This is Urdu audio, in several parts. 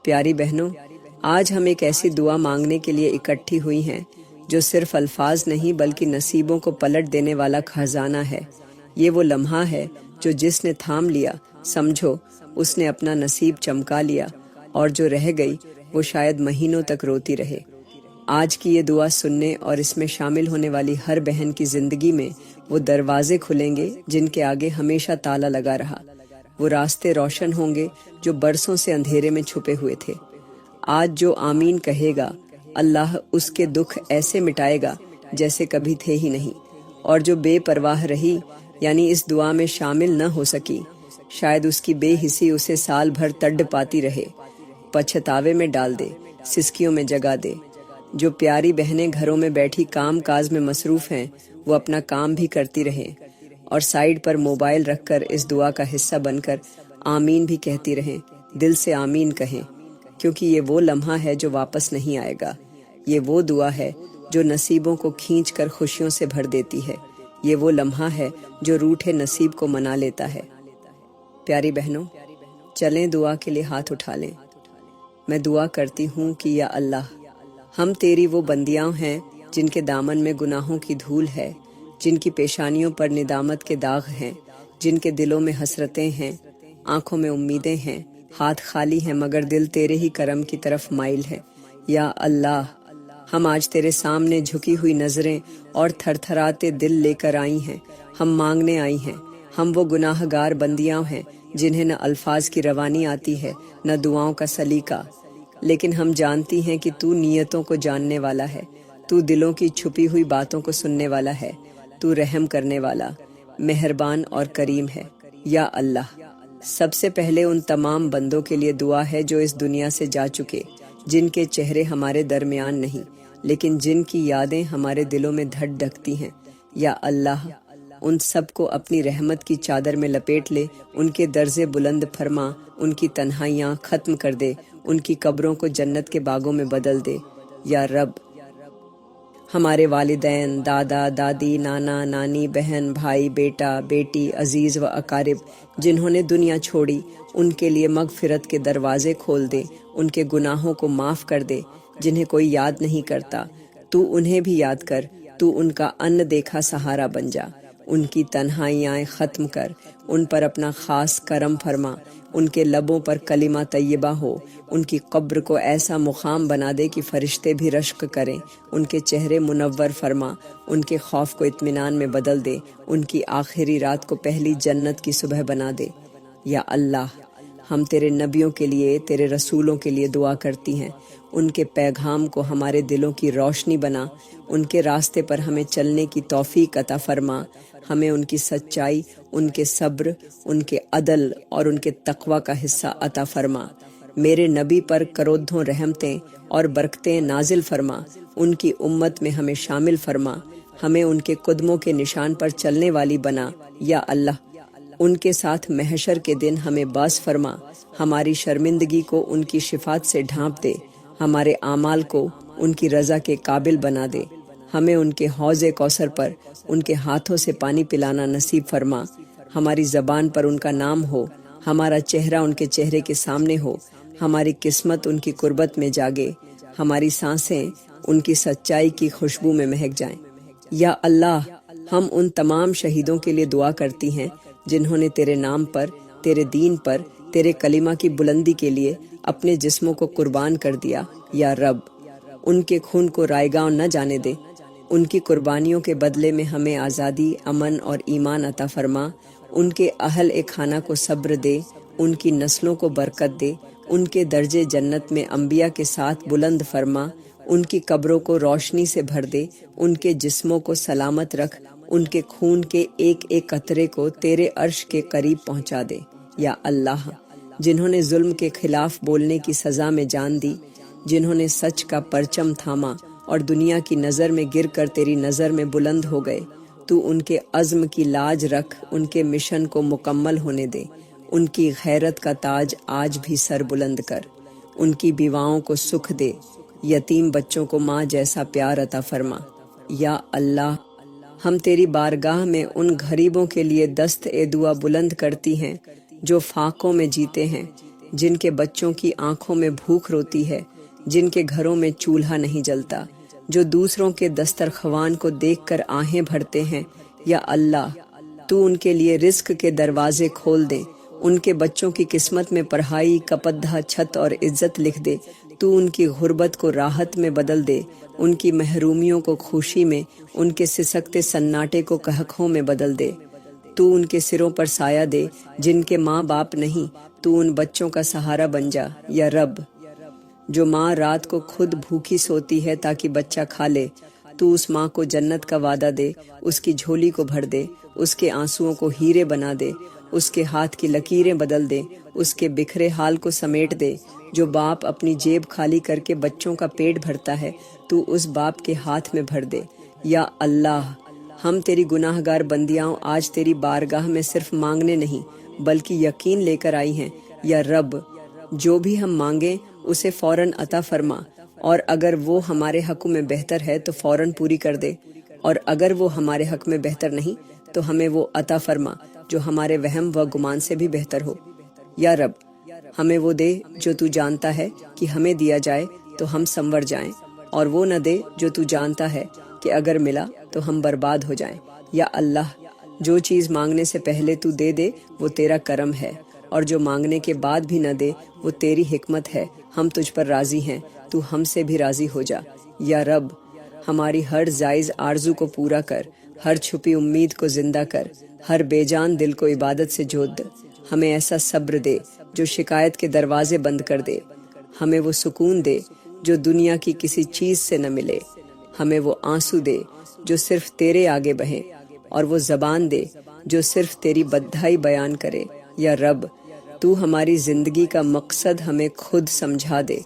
پیاری بہنوں، آج ہم ایک ایسی دعا مانگنے کے لیے اکٹھی ہوئی ہیں جو صرف الفاظ نہیں بلکہ نصیبوں کو پلٹ دینے والا خزانہ ہے۔ یہ وہ لمحہ ہے جو جس نے تھام لیا، سمجھو اس نے اپنا نصیب چمکا لیا، اور جو رہ گئی وہ شاید مہینوں تک روتی رہے۔ آج کی یہ دعا سننے اور اس میں شامل ہونے والی ہر بہن کی زندگی میں وہ دروازے کھلیں گے جن کے آگے ہمیشہ تالا لگا رہا، وہ راستے روشن ہوں گے جو برسوں سے اندھیرے میں چھپے ہوئے تھے۔ آج جو آمین کہے گا، اللہ اس کے دکھ ایسے مٹائے گا جیسے کبھی تھے ہی نہیں، اور جو بے پرواہ رہی یعنی اس دعا میں شامل نہ ہو سکی، شاید اس کی بے حسی اسے سال بھر تڑ پاتی رہے، پچھتاوے میں ڈال دے، سسکیوں میں جگا دے۔ جو پیاری بہنیں گھروں میں بیٹھی کام کاج میں مصروف ہیں، وہ اپنا کام بھی کرتی رہیں اور سائیڈ پر موبائل رکھ کر اس دعا کا حصہ بن کر آمین بھی کہتی رہیں۔ دل سے آمین کہیں، کیونکہ یہ وہ لمحہ ہے جو واپس نہیں آئے گا۔ یہ وہ دعا ہے جو نصیبوں کو کھینچ کر خوشیوں سے بھر دیتی ہے۔ یہ وہ لمحہ ہے جو روٹھے نصیب کو منا لیتا ہے۔ پیاری بہنوں، چلیں دعا کے لیے ہاتھ اٹھا لیں۔ میں دعا کرتی ہوں کہ یا اللہ، ہم تیری وہ بندیاں ہیں جن کے دامن میں گناہوں کی دھول ہے، جن کی پیشانیوں پر ندامت کے داغ ہیں، جن کے دلوں میں حسرتیں ہیں، آنکھوں میں امیدیں ہیں، ہاتھ خالی ہیں مگر دل تیرے ہی کرم کی طرف مائل ہے۔ یا اللہ، ہم آج تیرے سامنے جھکی ہوئی نظریں اور تھر تھراتے دل لے کر آئی ہیں۔ ہم مانگنے آئی ہیں۔ ہم وہ گناہ گار بندیاں ہیں جنہیں نہ الفاظ کی روانی آتی ہے، نہ دعاؤں کا سلیقہ، لیکن ہم جانتی ہیں کہ تو نیتوں کو جاننے والا ہے، تو دلوں کی چھپی ہوئی باتوں کو سننے والا ہے، تو رحم کرنے والا، مہربان اور کریم ہے۔ یا اللہ، سب سے پہلے ان تمام بندوں کے لیے دعا ہے جو اس دنیا سے جا چکے، جن کے چہرے ہمارے درمیان نہیں لیکن جن کی یادیں ہمارے دلوں میں دھڑ دھکتی ہیں۔ یا اللہ، ان سب کو اپنی رحمت کی چادر میں لپیٹ لے، ان کے درجے بلند فرما، ان کی تنہائیاں ختم کر دے، ان کی قبروں کو جنت کے باغوں میں بدل دے۔ یا رب، ہمارے والدین، دادا دادی، نانا نانی، بہن بھائی، بیٹا بیٹی، عزیز و اقارب جنہوں نے دنیا چھوڑی، ان کے لیے مغفرت کے دروازے کھول دے، ان کے گناہوں کو معاف کر دے۔ جنہیں کوئی یاد نہیں کرتا، تو انہیں بھی یاد کر، تو ان کا ان دیکھا سہارا بن جا، ان کی تنہائیاں ختم کر، ان پر اپنا خاص کرم فرما، ان کے لبوں پر کلمہ طیبہ ہو، ان کی قبر کو ایسا مقام بنا دے کہ فرشتے بھی رشک کریں، ان کے چہرے منور فرما، ان کے خوف کو اطمینان میں بدل دے، ان کی آخری رات کو پہلی جنت کی صبح بنا دے۔ یا اللہ، ہم تیرے نبیوں کے لیے، تیرے رسولوں کے لیے دعا کرتی ہیں، ان کے پیغام کو ہمارے دلوں کی روشنی بنا، ان کے راستے پر ہمیں چلنے کی توفیق عطا فرما، ہمیں ان کی سچائی، ان کے صبر، ان کے عدل اور ان کے تقوی کا حصہ عطا فرما۔ میرے نبی پر کرودھوں رحمتیں اور برکتیں نازل فرما، ان کی امت میں ہمیں شامل فرما، ہمیں ان کے قدموں کے نشان پر چلنے والی بنا۔ یا اللہ، ان کے ساتھ محشر کے دن ہمیں باز فرما، ہماری شرمندگی کو ان کی شفاعت سے ڈھانپ دے، ہمارے اعمال کو ان کی رضا کے قابل بنا دے، ہمیں ان کے حوض کوثر پر ان کے ہاتھوں سے پانی پلانا نصیب فرما، ہماری زبان پر ان کا نام ہو، ہمارا چہرہ ان کے چہرے کے سامنے ہو، ہماری قسمت ان کی قربت میں جاگے، ہماری سانسیں ان کی سچائی کی خوشبو میں مہک جائیں۔ یا اللہ، ہم ان تمام شہیدوں کے لیے دعا کرتی ہیں جنہوں نے تیرے نام پر، تیرے دین پر، تیرے کلمہ کی بلندی کے لیے اپنے جسموں کو قربان کر دیا۔ یا رب، ان کے خون کو رائیگاں نہ جانے دے، ان کی قربانیوں کے بدلے میں ہمیں آزادی، امن اور ایمان عطا فرما، ان کے اہل خانہ کو صبر دے، ان کی نسلوں کو برکت دے، ان کے درجے جنت میں انبیاء کے ساتھ بلند فرما، ان کی قبروں کو روشنی سے بھر دے، ان کے جسموں کو سلامت رکھ، ان کے خون کے ایک ایک قطرے کو تیرے عرش کے قریب پہنچا دے۔ یا اللہ، جنہوں نے ظلم کے خلاف بولنے کی سزا میں جان دی، جنہوں نے سچ کا پرچم تھاما اور دنیا کی نظر میں گر کر تیری نظر میں بلند ہو گئے، تو ان کے عزم کی لاج رکھ، ان کے مشن کو مکمل ہونے دے، ان کی غیرت کا تاج آج بھی سر بلند کر، ان کی بیواؤں کو سکھ دے، یتیم بچوں کو ماں جیسا پیار عطا فرما۔ یا اللہ، ہم تیری بارگاہ میں ان غریبوں کے لیے دست دعا بلند کرتی ہیں جو فاقوں میں جیتے ہیں، جن کے بچوں کی آنکھوں میں بھوک روتی ہے، جن کے گھروں میں چولہا نہیں جلتا، جو دوسروں کے دسترخوان کو دیکھ کر آہیں بھرتے ہیں، یا اللہ تو ان کے لیے رزق کے دروازے کھول دے، ان کے بچوں کی قسمت میں پڑھائی، کپدھا، چھت اور عزت لکھ دے، تو ان کی غربت کو راحت میں بدل دے، ان کی محرومیوں کو خوشی میں، ان کے سسکتے سناٹے کو قہقہوں میں بدل دے، تو ان کے سروں پر سایہ دے، جن کے ماں باپ نہیں، تو ان بچوں کا سہارا بن جا، یا رب جو ماں رات کو خود بھوکی سوتی ہے تاکہ بچہ کھا لے، تو اس ماں کو جنت کا وعدہ دے، اس کی جھولی کو بھر دے، اس کے آنسوؤں کو ہیرے بنا دے، اس کے ہاتھ کی لکیریں بدل دے، اس کے بکھرے حال کو سمیٹ دے۔ جو باپ اپنی جیب خالی کر کے بچوں کا پیٹ بھرتا ہے، تو اس باپ کے ہاتھ میں بھر دے۔ یا اللہ ہم تیری گناہ گار بندیاں آج تیری بارگاہ میں صرف مانگنے نہیں بلکہ یقین لے کر آئی ہیں۔ یا رب جو بھی ہم مانگیں اسے فوراً عطا فرما، اور اگر وہ ہمارے حق میں بہتر ہے تو فوراً پوری کر دے، اور اگر وہ ہمارے حق میں بہتر نہیں تو ہمیں وہ عطا فرما جو ہمارے وہم و گمان سے بھی بہتر ہو۔ یا رب ہمیں وہ دے جو تو جانتا ہے کہ ہمیں دیا جائے تو ہم سنور جائیں، اور وہ نہ دے جو تو جانتا ہے کہ اگر ملا تو ہم برباد ہو جائیں۔ یا اللہ جو چیز مانگنے سے پہلے تو دے دے وہ تیرا کرم ہے، اور جو مانگنے کے بعد بھی نہ دے وہ تیری حکمت ہے۔ ہم تجھ پر راضی ہیں، تو ہم سے بھی راضی ہو جا۔ یا رب ہماری ہر جائز آرزو کو پورا کر، ہر چھپی امید کو زندہ کر، ہر بے جان دل کو عبادت سے جوڑ دے۔ ہمیں ایسا صبر دے جو شکایت کے دروازے بند کر دے، ہمیں وہ سکون دے جو دنیا کی کسی چیز سے نہ ملے، ہمیں وہ آنسو دے جو صرف تیرے آگے بہیں، اور وہ زبان دے جو صرف تیری بدھائی بیان کرے۔ یا رب تو ہماری زندگی کا مقصد ہمیں خود سمجھا دے،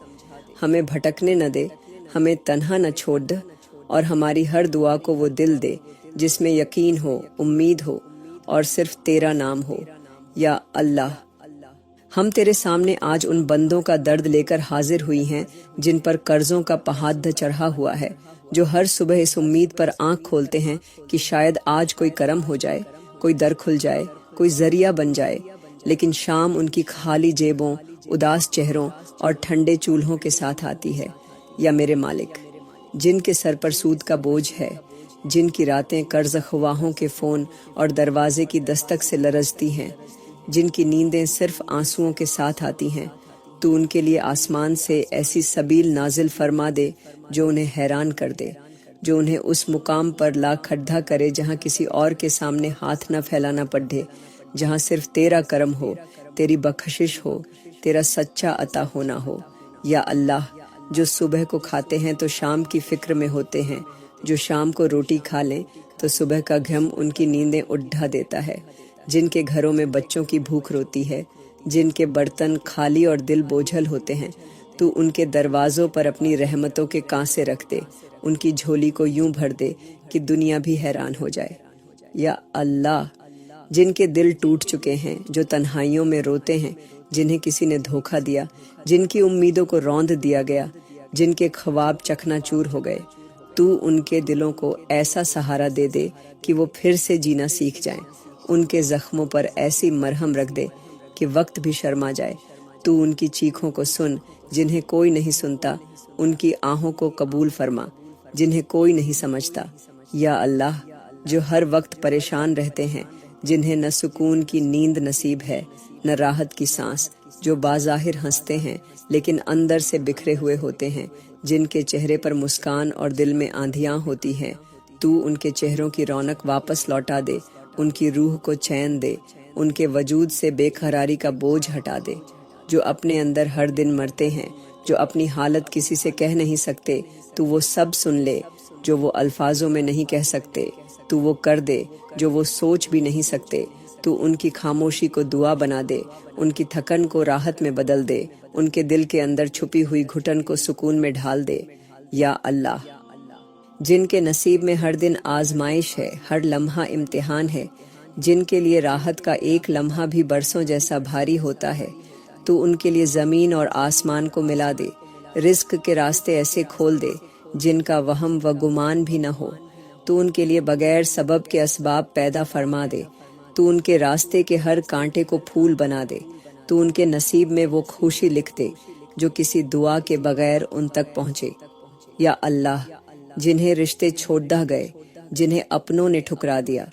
ہمیں بھٹکنے نہ دے، ہمیں تنہا نہ چھوڑ دے، اور ہماری ہر دعا کو وہ دل دے جس میں یقین ہو، امید ہو، اور صرف تیرا نام ہو۔ یا اللہ ہم تیرے سامنے آج ان بندوں کا درد لے کر حاضر ہوئی ہیں جن پر قرضوں کا پہاڑ چڑھا ہوا ہے، جو ہر صبح اس امید پر آنکھ کھولتے ہیں کہ شاید آج کوئی کرم ہو جائے، کوئی در کھل جائے، کوئی ذریعہ بن جائے، لیکن شام ان کی خالی جیبوں، اداس چہروں اور ٹھنڈے چولہوں کے ساتھ آتی ہے۔ یا میرے مالک جن کے سر پر سود کا بوجھ ہے، جن کی راتیں قرض خواہوں کے فون اور دروازے کی دستک سے لرزتی ہیں، جن کی نیندیں صرف آنسوؤں کے ساتھ آتی ہیں، تو ان کے لیے آسمان سے ایسی سبیل نازل فرما دے جو انہیں حیران کر دے، جو انہیں اس مقام پر لا کھڈا کرے جہاں کسی اور کے سامنے ہاتھ نہ پھیلانا پڑے، جہاں صرف تیرا کرم ہو، تیری بخشش ہو، تیرا سچا عطا ہونا ہو۔ یا اللہ جو صبح کو کھاتے ہیں تو شام کی فکر میں ہوتے ہیں، جو شام کو روٹی کھا لیں تو صبح کا غم ان کی نیندیں اٹھا دیتا ہے، جن کے گھروں میں بچوں کی بھوک روتی ہے، جن کے برتن خالی اور دل بوجھل ہوتے ہیں، تو ان کے دروازوں پر اپنی رحمتوں کے کانسے رکھ دے، ان کی جھولی کو یوں بھر دے کہ دنیا بھی حیران ہو جائے۔ یا اللہ جن کے دل ٹوٹ چکے ہیں، جو تنہائیوں میں روتے ہیں، جنہیں کسی نے دھوکہ دیا، جن کی امیدوں کو روند دیا گیا، جن کے خواب چکنا چور ہو گئے، تو ان کے دلوں کو ایسا سہارا دے دے کہ وہ پھر سے جینا سیکھ جائیں، ان کے زخموں پر ایسی مرہم رکھ دے کہ وقت بھی شرما جائے، تو ان کی چیخوں کو سن جنہیں کوئی نہیں سنتا، ان کی آہوں کو قبول فرما جنہیں کوئی نہیں سمجھتا۔ یا اللہ جو ہر وقت پریشان رہتے ہیں، جنہیں نہ سکون کی نیند نصیب ہے نہ راحت کی سانس، جو بظاہر ہنستے ہیں لیکن اندر سے بکھرے ہوئے ہوتے ہیں، جن کے چہرے پر مسکان اور دل میں آندھیاں ہوتی ہیں، تو ان کے چہروں کی رونق واپس لوٹا دے، ان کی روح کو چین دے، ان کے وجود سے بے قراری کا بوجھ ہٹا دے، جو اپنے اندر ہر دن مرتے ہیں، جو اپنی حالت کسی سے کہہ نہیں سکتے، تو وہ سب سن لے، جو وہ الفاظوں میں نہیں کہہ سکتے تو وہ کر دے، جو وہ سوچ بھی نہیں سکتے تو ان کی خاموشی کو دعا بنا دے، ان کی تھکن کو راحت میں بدل دے، ان کے دل کے اندر چھپی ہوئی گھٹن کو سکون میں ڈھال دے۔ یا اللہ جن کے نصیب میں ہر دن آزمائش ہے، ہر لمحہ امتحان ہے، جن کے لیے راحت کا ایک لمحہ بھی برسوں جیسا بھاری ہوتا ہے، تو ان کے لیے زمین اور آسمان کو ملا دے، رزق کے راستے ایسے کھول دے جن کا وہم و گمان بھی نہ ہو، تو ان کے لیے بغیر سبب کے اسباب پیدا فرما دے، تو ان کے راستے کے ہر کانٹے کو پھول بنا دے، تو ان کے نصیب میں وہ خوشی لکھ دے جو کسی دعا کے بغیر ان تک پہنچے۔ یا اللہ، جنہیں رشتے چھوڑا گئے، جنہیں اپنوں نے ٹھکرا دیا،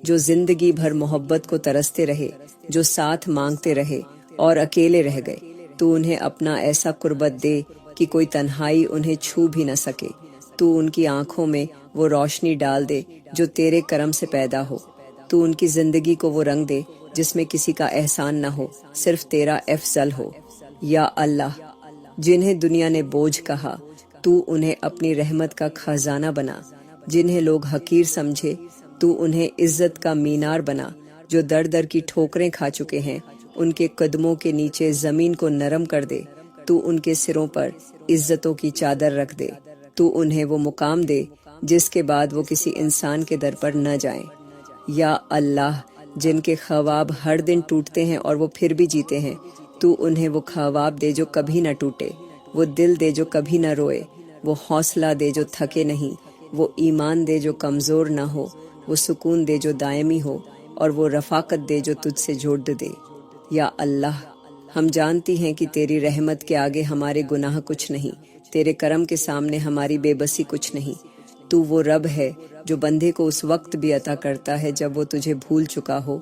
جو زندگی بھر محبت کو ترستے رہے، جو ساتھ مانگتے رہے اور اکیلے رہ گئے، تو انہیں اپنا ایسا قربت دے کہ کوئی تنہائی انہیں چھو بھی نہ سکے۔ تو ان کی آنکھوں میں وہ روشنی ڈال دے جو تیرے کرم سے پیدا ہو۔ تو ان کی زندگی کو وہ رنگ دے جس میں کسی کا احسان نہ ہو، صرف تیرا افضل ہو۔ یا اللہ، جنہیں دنیا نے بوجھ کہا، تو انہیں اپنی رحمت کا خزانہ بنا۔ جنہیں لوگ حقیر سمجھے، تو انہیں عزت کا مینار بنا۔ جو در در کی ٹھوکریں کھا چکے ہیں، ان کے قدموں کے نیچے زمین کو نرم کر دے۔ تو ان کے سروں پر عزتوں کی چادر رکھ دے۔ تو انہیں وہ مقام دے جس کے بعد وہ کسی انسان کے در پر نہ جائیں۔ یا اللہ، جن کے خواب ہر دن ٹوٹتے ہیں اور وہ پھر بھی جیتے ہیں، تو انہیں وہ خواب دے جو کبھی نہ ٹوٹے، وہ دل دے جو کبھی نہ روئے، وہ حوصلہ دے جو تھکے نہیں، وہ ایمان دے جو کمزور نہ ہو، وہ سکون دے جو دائمی ہو، اور وہ رفاقت دے جو تجھ سے جوڑ دے۔ یا اللہ، ہم جانتی ہیں کہ تیری رحمت کے آگے ہمارے گناہ کچھ نہیں، تیرے کرم کے سامنے ہماری بے بسی کچھ نہیں۔ تو وہ رب ہے جو بندے کو اس وقت بھی عطا کرتا ہے جب وہ تجھے بھول چکا ہو۔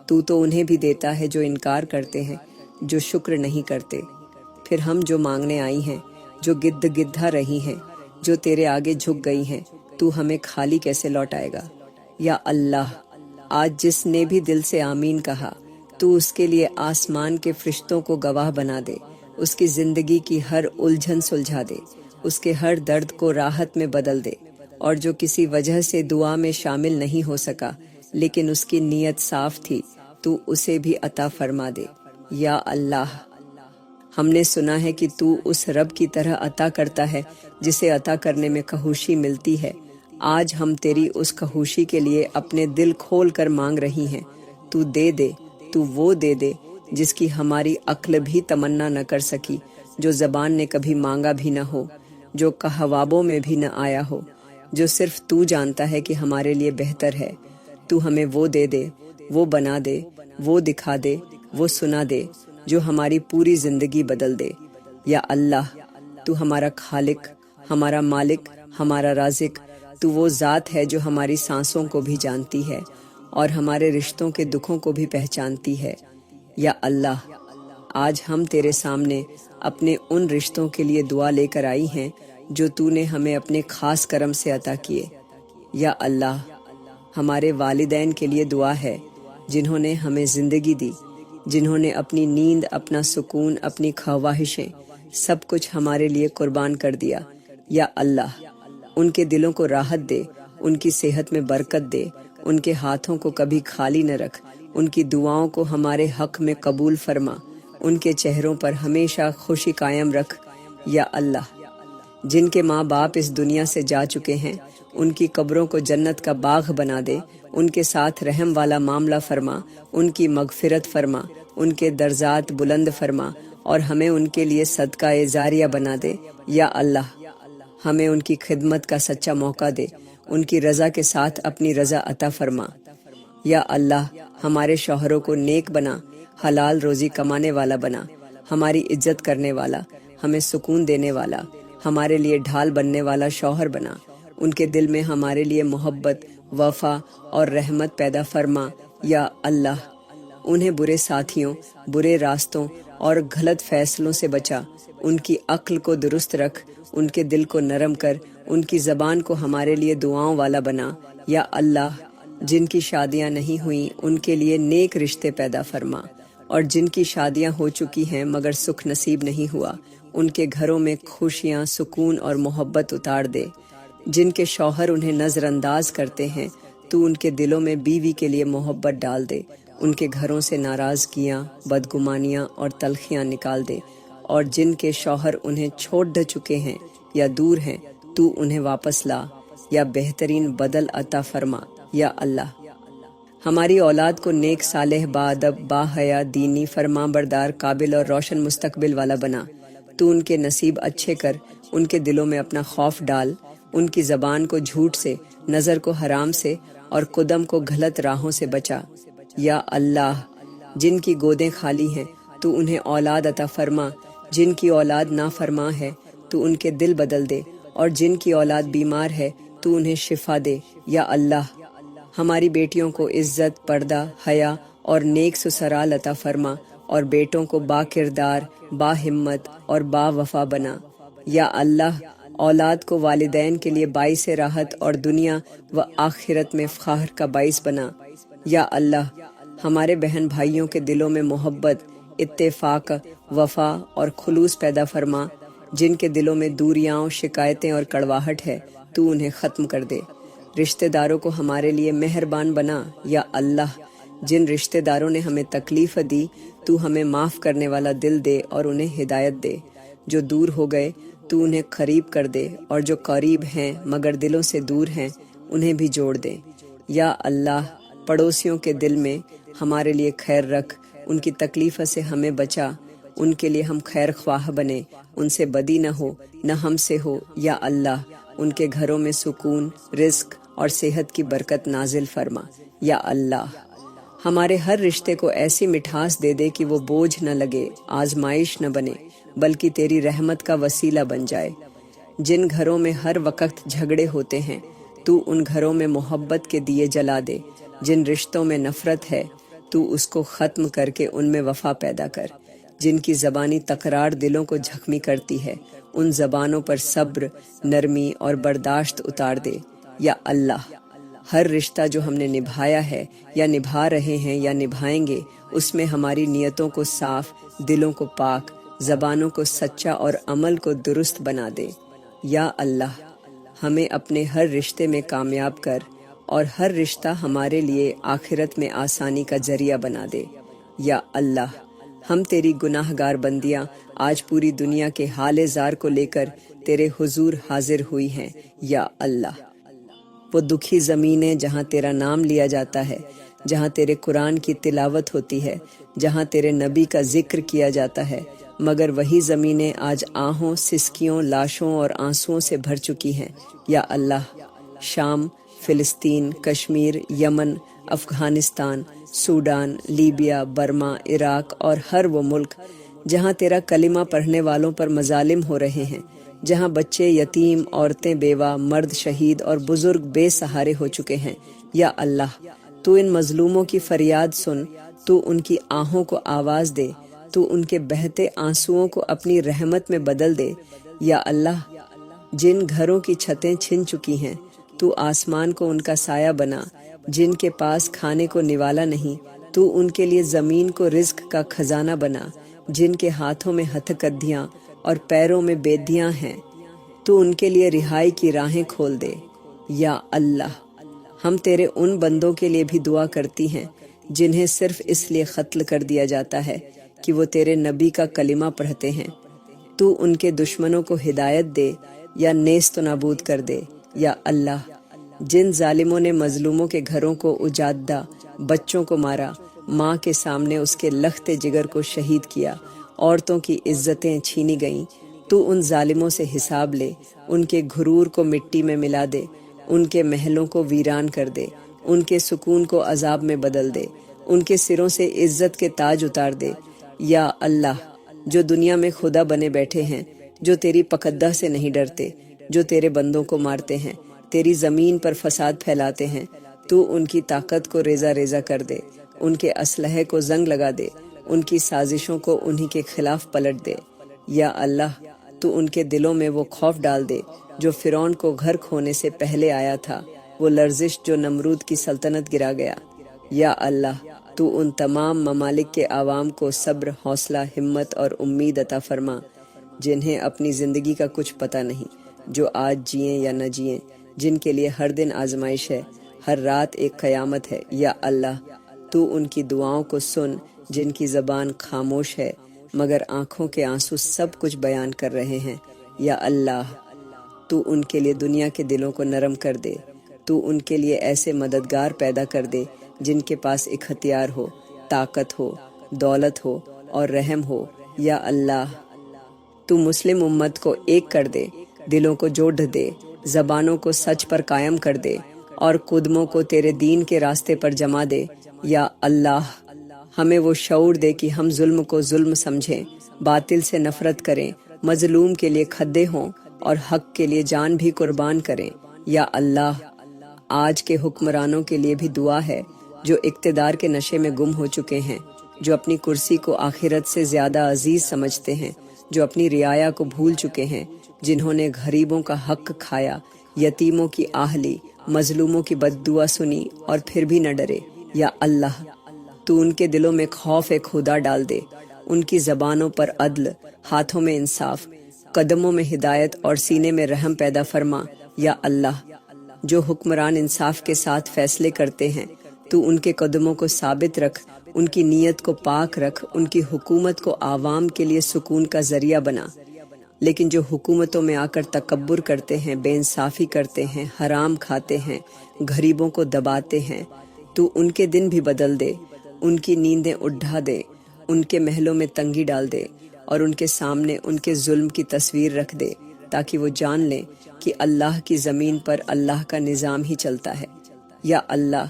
تو انہیں بھی دیتا ہے جو انکار کرتے ہیں، جو شکر نہیں کرتے۔ پھر ہم جو مانگنے آئی ہیں، جو گدھا رہی ہیں، جو تیرے آگے جھک گئی ہیں، تو ہمیں خالی کیسے لوٹائے گا؟ یا اللہ، آج جس نے بھی دل سے آمین کہا، تو اس کے لیے آسمان کے فرشتوں کو گواہ بنا دے، اس کی زندگی کی ہر الجھن سلجھا دے، اس کے ہر درد کو راحت میں بدل دے، اور جو کسی وجہ سے دعا میں شامل نہیں ہو سکا لیکن اس کی نیت صاف تھی، تو اسے بھی عطا فرما دے۔ یا اللہ، ہم نے سنا ہے کہ تو اس رب کی طرح عطا کرتا ہے جسے عطا کرنے میں خاموشی ملتی ہے۔ آج ہم تیری اس خاموشی کے لیے اپنے دل کھول کر مانگ رہی ہیں۔ تو دے دے، تو وہ دے دے جس کی ہماری عقل بھی تمنا نہ کر سکی، جو زبان نے کبھی مانگا بھی نہ ہو، جو خوابوں میں بھی نہ آیا ہو، جو صرف تو جانتا ہے کہ ہمارے لیے بہتر ہے۔ تو ہمیں وہ دے دے، وہ بنا دے، وہ دکھا دے، وہ سنا دے جو ہماری پوری زندگی بدل دے۔ یا اللہ، تو ہمارا خالق، ہمارا مالک، ہمارا رازق، تو وہ ذات ہے جو ہماری سانسوں کو بھی جانتی ہے اور ہمارے رشتوں کے دکھوں کو بھی پہچانتی ہے۔ یا اللہ، آج ہم تیرے سامنے اپنے ان رشتوں کے لیے دعا لے کر آئی ہیں جو تو نے ہمیں اپنے خاص کرم سے عطا کیے۔ یا اللہ، ہمارے والدین کے لیے دعا ہے جنہوں نے ہمیں زندگی دی، جنہوں نے اپنی نیند، اپنا سکون، اپنی خواہشیں، سب کچھ ہمارے لیے قربان کر دیا۔ یا اللہ، ان کے دلوں کو راحت دے، ان کی صحت میں برکت دے، ان کے ہاتھوں کو کبھی خالی نہ رکھ، ان کی دعاؤں کو ہمارے حق میں قبول فرما، ان کے چہروں پر ہمیشہ خوشی قائم رکھ۔ یا اللہ، جن کے ماں باپ اس دنیا سے جا چکے ہیں، ان کی قبروں کو جنت کا باغ بنا دے، ان کے ساتھ رحم والا معاملہ فرما، ان کی مغفرت فرما، ان کے درجات بلند فرما، اور ہمیں ان کے لیے صدقہ جاریہ بنا دے۔ یا اللہ، ہمیں ان کی خدمت کا سچا موقع دے، ان کی رضا کے ساتھ اپنی رضا عطا فرما۔ یا اللہ، ہمارے شوہروں کو نیک بنا، حلال روزی کمانے والا بنا، ہماری عزت کرنے والا، ہمیں سکون دینے والا، ہمارے لیے ڈھال بننے والا شوہر بنا۔ ان کے دل میں ہمارے لیے محبت، وفا اور رحمت پیدا فرما۔ یا اللہ، انہیں برے ساتھیوں، برے راستوں اور غلط فیصلوں سے بچا، ان کی عقل کو درست رکھ، ان کے دل کو نرم کر، ان کی زبان کو ہمارے لیے دعاؤں والا بنا۔ یا اللہ، جن کی شادیاں نہیں ہوئیں ان کے لیے نیک رشتے پیدا فرما، اور جن کی شادیاں ہو چکی ہیں مگر سکھ نصیب نہیں ہوا، ان کے گھروں میں خوشیاں، سکون اور محبت اتار دے۔ جن کے شوہر انہیں نظر انداز کرتے ہیں، تو ان کے دلوں میں بیوی کے لیے محبت ڈال دے، ان کے گھروں سے ناراضگیاں، بدگمانیاں اور تلخیاں نکال دے۔ اور جن کے شوہر انہیں چھوڑ چکے ہیں یا دور ہیں، تو انہیں واپس لا یا بہترین بدل عطا فرما۔ یا اللہ، ہماری اولاد کو نیک، صالح، باادب، باحیا، دینی، فرما بردار، قابل اور روشن مستقبل والا بنا۔ تو ان کے نصیب اچھے کر، ان کے دلوں میں اپنا خوف ڈال، ان کی زبان کو جھوٹ سے، نظر کو حرام سے، اور قدم کو غلط راہوں سے بچا۔ یا اللہ، جن کی گودیں خالی ہیں تو انہیں اولاد عطا فرما، جن کی اولاد نافرما ہے تو ان کے دل بدل دے، اور جن کی اولاد بیمار ہے تو انہیں شفا دے۔ یا اللہ ہماری بیٹیوں کو عزت، پردہ، حیا اور نیک سسرال عطا فرما، اور بیٹوں کو با کردار، با ہمت اور با وفا بنا۔ یا اللہ اولاد کو والدین کے لیے باعث راحت اور دنیا و آخرت میں فخر کا باعث بنا۔ یا اللہ ہمارے بہن بھائیوں کے دلوں میں محبت، اتفاق، وفا اور خلوص پیدا فرما، جن کے دلوں میں دوریاں، شکایتیں اور کڑواہٹ ہے تو انہیں ختم کر دے۔ رشتہ داروں کو ہمارے لیے مہربان بنا۔ یا اللہ جن رشتہ داروں نے ہمیں تکلیف دی تو ہمیں معاف کرنے والا دل دے اور انہیں ہدایت دے۔ جو دور ہو گئے تو انہیں قریب کر دے، اور جو قریب ہیں مگر دلوں سے دور ہیں انہیں بھی جوڑ دے۔ یا اللہ پڑوسیوں کے دل میں ہمارے لیے خیر رکھ، ان کی تکلیف سے ہمیں بچا، ان کے لیے ہم خیر خواہ بنے، ان سے بدی نہ ہو نہ ہم سے ہو۔ یا اللہ ان کے گھروں میں سکون، رزق اور صحت کی برکت نازل فرما۔ یا اللہ ہمارے ہر رشتے کو ایسی مٹھاس دے دے کہ وہ بوجھ نہ لگے، آزمائش نہ بنے، بلکہ تیری رحمت کا وسیلہ بن جائے۔ جن گھروں میں ہر وقت جھگڑے ہوتے ہیں تو ان گھروں میں محبت کے دیے جلا دے۔ جن رشتوں میں نفرت ہے تو اس کو ختم کر کے ان میں وفا پیدا کر۔ جن کی زبانی تکرار دلوں کو زخمی کرتی ہے ان زبانوں پر صبر، نرمی اور برداشت اتار دے۔ یا اللہ ہر رشتہ جو ہم نے نبھایا ہے یا نبھا رہے ہیں یا نبھائیں گے، اس میں ہماری نیتوں کو صاف، دلوں کو پاک، زبانوں کو سچا اور عمل کو درست بنا دے۔ یا اللہ ہمیں اپنے ہر رشتے میں کامیاب کر، اور ہر رشتہ ہمارے لیے آخرت میں آسانی کا ذریعہ بنا دے۔ یا اللہ ہم تیری گناہ گار بندیاں آج پوری دنیا کے حال زار کو لے کر تیرے حضور حاضر ہوئی ہیں۔ یا اللہ وہ دکھی زمینیں جہاں تیرا نام لیا جاتا ہے، جہاں تیرے قرآن کی تلاوت ہوتی ہے، جہاں تیرے نبی کا ذکر کیا جاتا ہے، مگر وہی زمینیں آج آہوں، سسکیوں، لاشوں اور آنسوؤں سے بھر چکی ہیں۔ یا اللہ شام، فلسطین، Kashmir, Yemen, Afghanistan, Sudan, Libya, Burma, Iraq اور ہر وہ ملک جہاں تیرا کلمہ پڑھنے والوں پر مظالم ہو رہے ہیں، جہاں بچے یتیم، عورتیں بیوہ، مرد شہید اور بزرگ بے سہارے ہو چکے ہیں۔ یا اللہ تو ان مظلوموں کی فریاد سن، تو ان کی آہوں کو آواز دے، تو ان کے بہتے آنسوؤں کو اپنی رحمت میں بدل دے۔ یا اللہ جن گھروں کی چھتیں چھن چکی ہیں تو آسمان کو ان کا سایہ بنا، جن کے پاس کھانے کو نوالا نہیں تو ان کے لیے زمین کو رزق کا خزانہ بنا، جن کے ہاتھوں میں ہتھکڑیاں اور پیروں میں بیدیاں ہیں تو ان کے لیے رہائی کی راہیں کھول دے۔ یا اللہ ہم تیرے ان بندوں کے لیے بھی دعا کرتی ہیں جنہیں صرف اس لیے قتل کر دیا جاتا ہے کہ وہ تیرے نبی کا کلمہ پڑھتے ہیں، تو ان کے دشمنوں کو ہدایت دے یا نیست و نابود کر دے۔ یا اللہ جن ظالموں نے مظلوموں کے گھروں کو اجاڑا، بچوں کو مارا، ماں کے سامنے اس کے لخت جگر کو شہید کیا، عورتوں کی عزتیں چھینی گئیں، تو ان ظالموں سے حساب لے، ان کے غرور کو مٹی میں ملا دے، ان کے محلوں کو ویران کر دے، ان کے سکون کو عذاب میں بدل دے، ان کے سروں سے عزت کے تاج اتار دے۔ یا اللہ جو دنیا میں خدا بنے بیٹھے ہیں، جو تیری پکدہ سے نہیں ڈرتے، جو تیرے بندوں کو مارتے ہیں، تیری زمین پر فساد پھیلاتے ہیں، تو ان کی طاقت کو ریزہ ریزہ کر دے، ان کے اسلحے کو زنگ لگا دے، ان کی سازشوں کو انہی کے خلاف پلٹ دے۔ یا اللہ تو ان کے دلوں میں وہ خوف ڈال دے جو فرعون کو گھر کھونے سے پہلے آیا تھا، وہ لرزش جو نمرود کی سلطنت گرا گیا۔ یا اللہ تو ان تمام ممالک کے عوام کو صبر، حوصلہ، ہمت اور امید عطا فرما جنہیں اپنی زندگی کا کچھ پتہ نہیں، جو آج جئیں یا نہ جئیں، جن کے لیے ہر دن آزمائش ہے، ہر رات ایک قیامت ہے۔ یا اللہ تو ان کی دعاؤں کو سن جن کی زبان خاموش ہے مگر آنکھوں کے آنسو سب کچھ بیان کر رہے ہیں۔ یا اللہ تو ان کے لیے دنیا کے دلوں کو نرم کر دے، تو ان کے لیے ایسے مددگار پیدا کر دے جن کے پاس اختیار ہو، طاقت ہو، دولت ہو اور رحم ہو۔ یا اللہ تو مسلم امت کو ایک کر دے، دلوں کو جوڑ دے، زبانوں کو سچ پر قائم کر دے اور قدموں کو تیرے دین کے راستے پر جما دے۔ یا اللہ ہمیں وہ شعور دے کہ ہم ظلم کو ظلم سمجھیں، باطل سے نفرت کریں، مظلوم کے لیے کھڑے ہوں اور حق کے لیے جان بھی قربان کریں۔ یا اللہ، آج کے حکمرانوں کے لیے بھی دعا ہے جو اقتدار کے نشے میں گم ہو چکے ہیں، جو اپنی کرسی کو آخرت سے زیادہ عزیز سمجھتے ہیں، جو اپنی رعایا کو بھول چکے ہیں، جنہوں نے غریبوں کا حق کھایا، یتیموں کی آہ لی، مظلوموں کی بد دعا سنی اور پھر بھی نہ ڈرے۔ یا اللہ، تو ان کے دلوں میں خوف خدا ڈال دے، ان کی زبانوں پر عدل، ہاتھوں میں انصاف، قدموں میں ہدایت اور سینے میں رحم پیدا فرما۔ یا اللہ، جو حکمران انصاف کے ساتھ فیصلے کرتے ہیں، تو ان کے قدموں کو ثابت رکھ، ان کی نیت کو پاک رکھ، ان کی حکومت کو عوام کے لیے سکون کا ذریعہ بنا۔ لیکن جو حکومتوں میں آ کر تکبر کرتے ہیں، بے انصافی کرتے ہیں، حرام کھاتے ہیں، غریبوں کو دباتے ہیں، تو ان کے دن بھی بدل دے، ان کی نیندیں اٹھا دے، ان کے محلوں میں تنگی ڈال دے اور ان کے سامنے ان کے ظلم کی تصویر رکھ دے، تاکہ وہ جان لیں کہ اللہ کی زمین پر اللہ کا نظام ہی چلتا ہے۔ یا اللہ،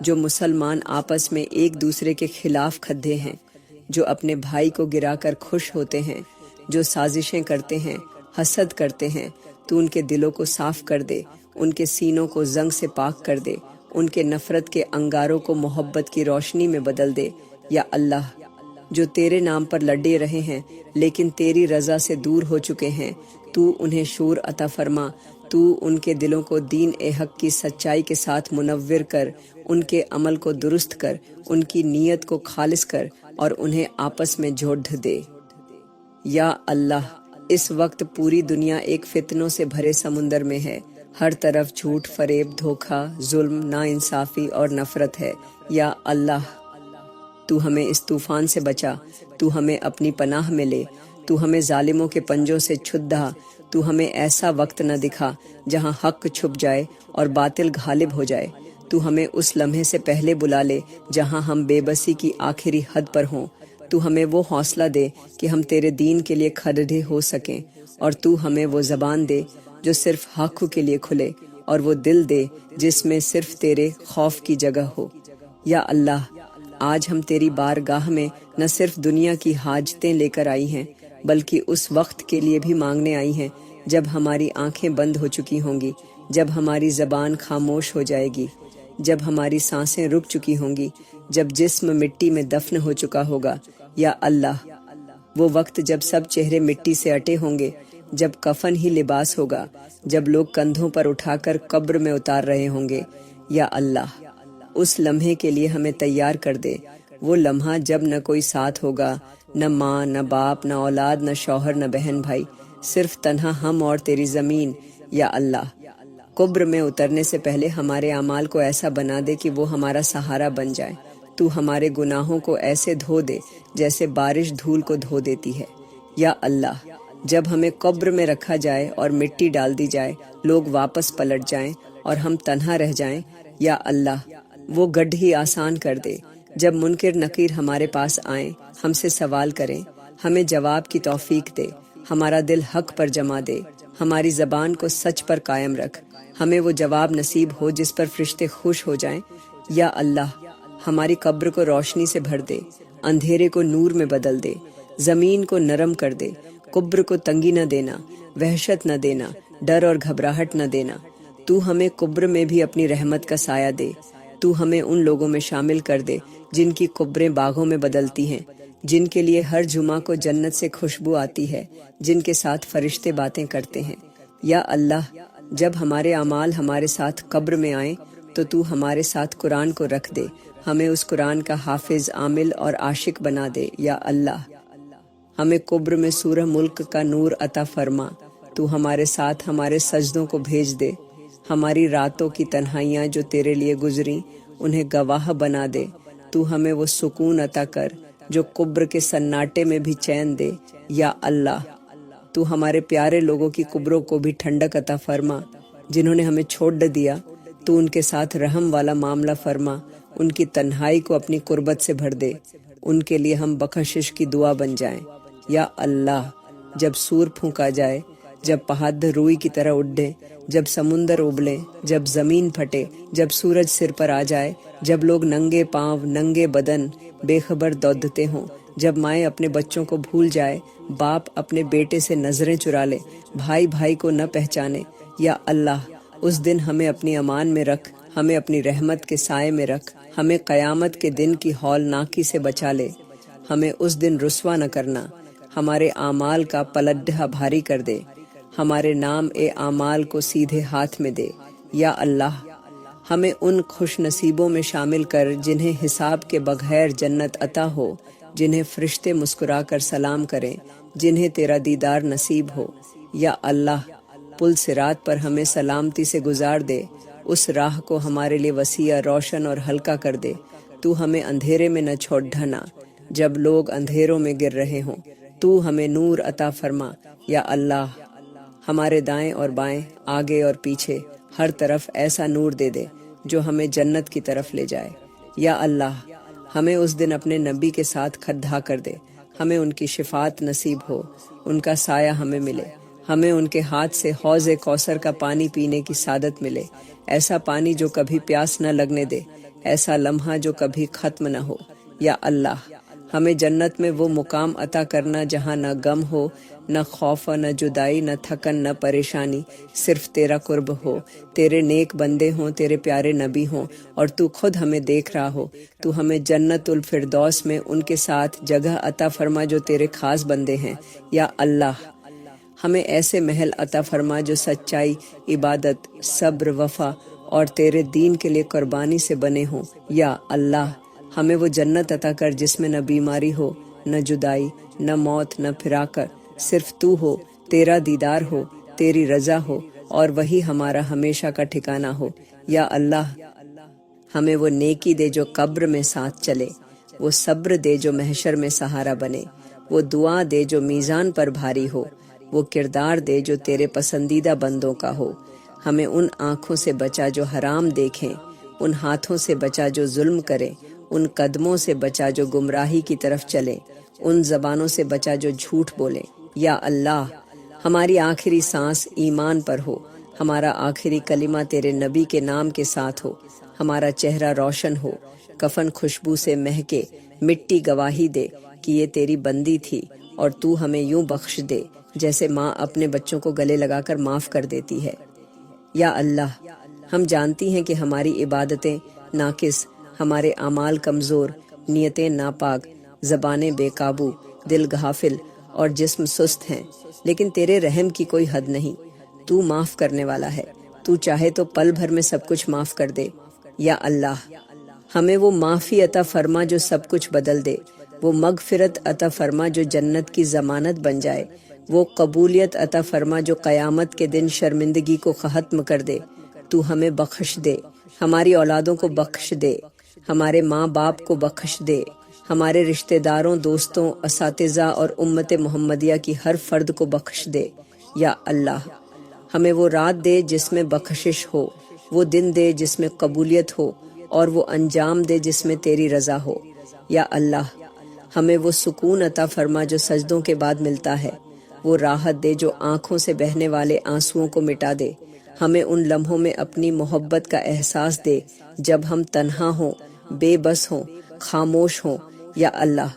جو مسلمان آپس میں ایک دوسرے کے خلاف کھڑے ہیں، جو اپنے بھائی کو گرا کر خوش ہوتے ہیں، جو سازشیں کرتے ہیں، حسد کرتے ہیں، تو ان کے دلوں کو صاف کر دے، ان کے سینوں کو زنگ سے پاک کر دے، ان کے نفرت کے انگاروں کو محبت کی روشنی میں بدل دے۔ یا اللہ، جو تیرے نام پر لڑے رہے ہیں لیکن تیری رضا سے دور ہو چکے ہیں، تو انہیں شعور عطا فرما، تو ان کے دلوں کو دین حق کی سچائی کے ساتھ منور کر، ان کے عمل کو درست کر، ان کی نیت کو خالص کر اور انہیں آپس میں جوڑ دے۔ یا اللہ، اس وقت پوری دنیا ایک فتنوں سے بھرے سمندر میں ہے، ہر طرف جھوٹ، فریب، دھوکہ، ظلم، ناانصافی اور نفرت ہے۔ یا اللہ، تو ہمیں اس طوفان سے بچا، تو ہمیں اپنی پناہ میں لے، تو ہمیں ظالموں کے پنجوں سے چھدا، تو ہمیں ایسا وقت نہ دکھا جہاں حق چھپ جائے اور باطل غالب ہو جائے، تو ہمیں اس لمحے سے پہلے بلا لے جہاں ہم بے بسی کی آخری حد پر ہوں، تو ہمیں وہ حوصلہ دے کہ ہم تیرے دین کے لیے کھڑے ہو سکیں، اور تو ہمیں وہ زبان دے جو صرف حق کے لیے کھلے، اور وہ دل دے جس میں صرف تیرے خوف کی جگہ ہو۔ یا اللہ، آج ہم تیری بارگاہ میں نہ صرف دنیا کی حاجتیں لے کر آئی ہیں، بلکہ اس وقت کے لیے بھی مانگنے آئی ہیں جب ہماری آنکھیں بند ہو چکی ہوں گی، جب ہماری زبان خاموش ہو جائے گی، جب ہماری سانسیں رک چکی ہوں گی، جب جسم مٹی میں دفن ہو چکا ہوگا۔ یا اللہ، وہ وقت جب سب چہرے مٹی سے اٹے ہوں گے، جب کفن ہی لباس ہوگا، جب لوگ کندھوں پر اٹھا کر قبر میں اتار رہے ہوں گے۔ یا اللہ، اس لمحے کے لیے ہمیں تیار کر دے، وہ لمحہ جب نہ کوئی ساتھ ہوگا، نہ ماں، نہ باپ، نہ اولاد، نہ شوہر، نہ بہن بھائی، صرف تنہا ہم اور تیری زمین۔ یا اللہ، قبر میں اترنے سے پہلے ہمارے اعمال کو ایسا بنا دے کہ وہ ہمارا سہارا بن جائے، تو ہمارے گناہوں کو ایسے دھو دے جیسے بارش دھول کو دھو دیتی ہے۔ یا اللہ، جب ہمیں قبر میں رکھا جائے اور مٹی ڈال دی جائے، لوگ واپس پلٹ جائیں اور ہم تنہا رہ جائیں، یا اللہ، وہ گڈھی آسان کر دے۔ جب منکر نکیر ہمارے پاس آئیں، ہم سے سوال کریں، ہمیں جواب کی توفیق دے، ہمارا دل حق پر جما دے، ہماری زبان کو سچ پر قائم رکھ، ہمیں وہ جواب نصیب ہو جس پر فرشتے خوش ہو جائیں۔ یا اللہ، ہماری قبر کو روشنی سے بھر دے، اندھیرے کو نور میں بدل دے، زمین کو نرم کر دے، قبر کو تنگی نہ دینا، وحشت نہ دینا، ڈر اور گھبراہٹ نہ دینا۔ تو ہمیں قبر میں بھی اپنی رحمت کا سایہ دے، تو ہمیں ان لوگوں میں شامل کر دے جن کی قبریں باغوں میں بدلتی ہیں، جن کے لیے ہر جمعہ کو جنت سے خوشبو آتی ہے، جن کے ساتھ فرشتے باتیں کرتے ہیں۔ یا اللہ، جب ہمارے اعمال ہمارے ساتھ قبر میں آئیں تو ہمارے ساتھ قرآن کو رکھ دے، ہمیں اس قرآن کا حافظ، عامل اور عاشق بنا دے۔ یا اللہ، ہمیں قبر میں سورہ ملک کا نور عطا فرما، تو ہمارے ساتھ ہمارے سجدوں کو بھیج دے، ہماری راتوں کی تنہائیاں جو تیرے لیے گزری انہیں گواہ بنا دے، تو ہمیں وہ سکون عطا کر جو قبر کے سناٹے میں بھی چین دے۔ یا اللہ، تو ہمارے پیارے لوگوں کی قبروں کو بھی ٹھنڈک عطا فرما، جنہوں نے ہمیں چھوڑ دیا، تو ان کے ساتھ رحم والا معاملہ فرما، ان کی تنہائی کو اپنی قربت سے بھر دے، ان کے لیے ہم بخشش کی دعا بن جائیں۔ یا اللہ، جب سور پھونکا جائے، جب پہاڑ روئی کی طرح اڑے، جب سمندر ابلے، جب زمین پھٹے، جب سورج سر پر آ جائے، جب لوگ ننگے پاؤں، ننگے بدن بے خبر دودتے ہوں، جب مائیں اپنے بچوں کو بھول جائے، باپ اپنے بیٹے سے نظریں چرا لے، بھائی بھائی کو نہ پہچانے۔ یا اللہ، اس دن ہمیں اپنی امان میں رکھ، ہمیں اپنی رحمت کے سائے میں رکھ، ہمیں قیامت کے دن کی ہولناکی سے بچا لے، ہمیں اس دن رسوا نہ کرنا، ہمارے اعمال کا پلڑا بھاری کر دے، ہمارے نام اعمال کو سیدھے ہاتھ میں دے۔ یا اللہ، ہمیں ان خوش نصیبوں میں شامل کر جنہیں حساب کے بغیر جنت عطا ہو، جنہیں فرشتے مسکرا کر سلام کریں، جنہیں تیرا دیدار نصیب ہو۔ یا اللہ، پل صراط پر ہمیں سلامتی سے گزار دے، اس راہ کو ہمارے لیے وسیع، روشن اور ہلکا کر دے۔ تو ہمیں اندھیرے میں نہ چھوڑ ڈھنا، جب لوگ اندھیروں میں گر رہے ہوں، تو ہمیں نور عطا فرما۔ یا اللہ، ہمارے دائیں اور بائیں، آگے اور پیچھے، ہر طرف ایسا نور دے دے جو ہمیں جنت کی طرف لے جائے۔ یا اللہ، ہمیں اس دن اپنے نبی کے ساتھ کھڑا کر دے، ہمیں ان کی شفاعت نصیب ہو، ان کا سایہ ہمیں ملے، ہمیں ان کے ہاتھ سے حوض کوثر کا پانی پینے کی سعادت ملے، ایسا پانی جو کبھی پیاس نہ لگنے دے، ایسا لمحہ جو کبھی ختم نہ ہو۔ یا اللہ، ہمیں جنت میں وہ مقام عطا کرنا جہاں نہ غم ہو، نہ خوف، نہ جدائی، نہ تھکن، نہ پریشانی، صرف تیرا قرب ہو، تیرے نیک بندے ہوں، تیرے پیارے نبی ہوں، اور تو خود ہمیں دیکھ رہا ہو۔ تو ہمیں جنت الفردوس میں ان کے ساتھ جگہ عطا فرما جو تیرے خاص بندے ہیں۔ یا اللہ، ہمیں ایسے محل عطا فرما جو سچائی، عبادت، صبر، وفا اور تیرے دین کے لیے قربانی سے بنے ہوں۔ یا اللہ، ہمیں وہ جنت عطا کر جس میں نہ بیماری ہو، نہ جدائی، نہ موت، نہ پھراک، صرف تو ہو، تیرا دیدار ہو، تیری رضا ہو، اور وہی ہمارا ہمیشہ کا ٹھکانہ ہو۔ یا اللہ، ہمیں وہ نیکی دے جو قبر میں ساتھ چلے، وہ صبر دے جو محشر میں سہارا بنے، وہ دعا دے جو میزان پر بھاری ہو، وہ کردار دے جو تیرے پسندیدہ بندوں کا ہو۔ ہمیں ان آنکھوں سے بچا جو حرام دیکھیں، ان ہاتھوں سے بچا جو ظلم کرے، ان قدموں سے بچا جو گمراہی کی طرف چلے، ان زبانوں سے بچا جو جھوٹ بولے۔ یا اللہ، ہماری آخری سانس ایمان پر ہو، ہمارا آخری کلمہ تیرے نبی کے نام کے ساتھ ہو، ہمارا چہرہ روشن ہو، کفن خوشبو سے مہکے، مٹی گواہی دے کہ یہ تیری بندی تھی، اور تو ہمیں یوں بخش دے جیسے ماں اپنے بچوں کو گلے لگا کر معاف کر دیتی ہے۔ یا اللہ، ہم جانتی ہیں کہ ہماری عبادتیں ناقص، ہمارے اعمال کمزور، نیتیں ناپاک، زبانیں بے قابو، دل غافل اور جسم سست ہیں، لیکن تیرے رحم کی کوئی حد نہیں، تو معاف کرنے والا ہے، تو چاہے تو پل بھر میں سب کچھ معاف کر دے۔ یا اللہ، ہمیں وہ معافی عطا فرما جو سب کچھ بدل دے، وہ مغفرت عطا فرما جو جنت کی ضمانت بن جائے، وہ قبولیت عطا فرما جو قیامت کے دن شرمندگی کو ختم کر دے۔ تو ہمیں بخش دے، ہماری اولادوں کو بخش دے، ہمارے ماں باپ کو بخش دے، ہمارے رشتہ داروں، دوستوں، اساتذہ اور امت محمدیہ کی ہر فرد کو بخش دے۔ یا اللہ، ہمیں وہ رات دے جس میں بخشش ہو، وہ دن دے جس میں قبولیت ہو، اور وہ انجام دے جس میں تیری رضا ہو۔ یا اللہ، ہمیں وہ سکون عطا فرما جو سجدوں کے بعد ملتا ہے، وہ راحت دے جو آنکھوں سے بہنے والے آنسوؤں کو مٹا دے، ہمیں ان لمحوں میں اپنی محبت کا احساس دے جب ہم تنہا ہوں، بے بس ہوں، خاموش ہوں۔ یا اللہ،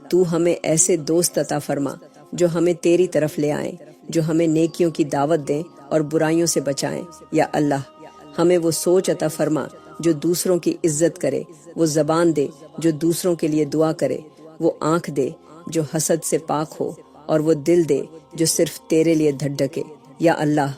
تو ہمیں ایسے دوست عطا فرما جو ہمیں تیری طرف لے آئیں، جو ہمیں نیکیوں کی دعوت دیں اور برائیوں سے بچائیں۔ یا اللہ، ہمیں وہ سوچ عطا فرما جو دوسروں کی عزت کرے، وہ زبان دے جو دوسروں کے لیے دعا کرے، وہ آنکھ دے جو حسد سے پاک ہو، اور وہ دل دے جو صرف تیرے لیے دھڑکے۔ یا اللہ،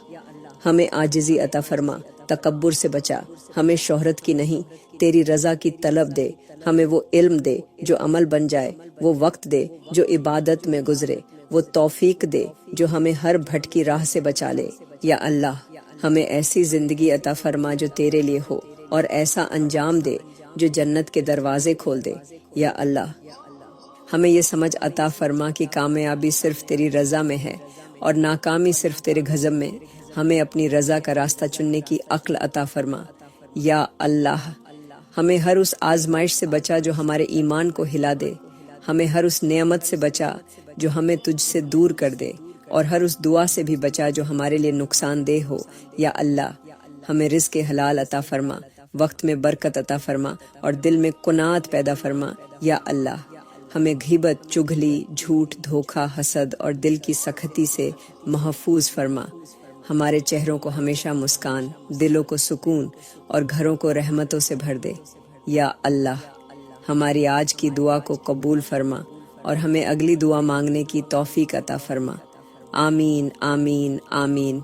ہمیں عاجزی عطا فرما، تکبر سے بچا، ہمیں شہرت کی نہیں، تیری رضا کی طلب دے، ہمیں وہ علم دے جو عمل بن جائے، وہ وقت دے جو عبادت میں گزرے، وہ توفیق دے جو ہمیں ہر بھٹکی راہ سے بچا لے۔ یا اللہ، ہمیں ایسی زندگی عطا فرما جو تیرے لیے ہو، اور ایسا انجام دے جو جنت کے دروازے کھول دے۔ یا اللہ، ہمیں یہ سمجھ عطا فرما کہ کامیابی صرف تیری رضا میں ہے، اور ناکامی صرف تیرے غضب میں۔ ہمیں اپنی رضا کا راستہ چننے کی عقل عطا فرما۔ یا اللہ، ہمیں ہر اس آزمائش سے بچا جو ہمارے ایمان کو ہلا دے، ہمیں ہر اس نعمت سے بچا جو ہمیں تجھ سے دور کر دے، اور ہر اس دعا سے بھی بچا جو ہمارے لیے نقصان دہ ہو۔ یا اللہ، ہمیں رزق حلال عطا فرما، وقت میں برکت عطا فرما اور دل میں قناعت پیدا فرما یا اللہ۔ ہمیں غیبت، چغلی، جھوٹ، دھوکہ، حسد اور دل کی سختی سے محفوظ فرما۔ ہمارے چہروں کو ہمیشہ مسکان، دلوں کو سکون اور گھروں کو رحمتوں سے بھر دے یا اللہ۔ ہماری آج کی دعا کو قبول فرما اور ہمیں اگلی دعا مانگنے کی توفیق عطا فرما۔ آمین آمین آمین۔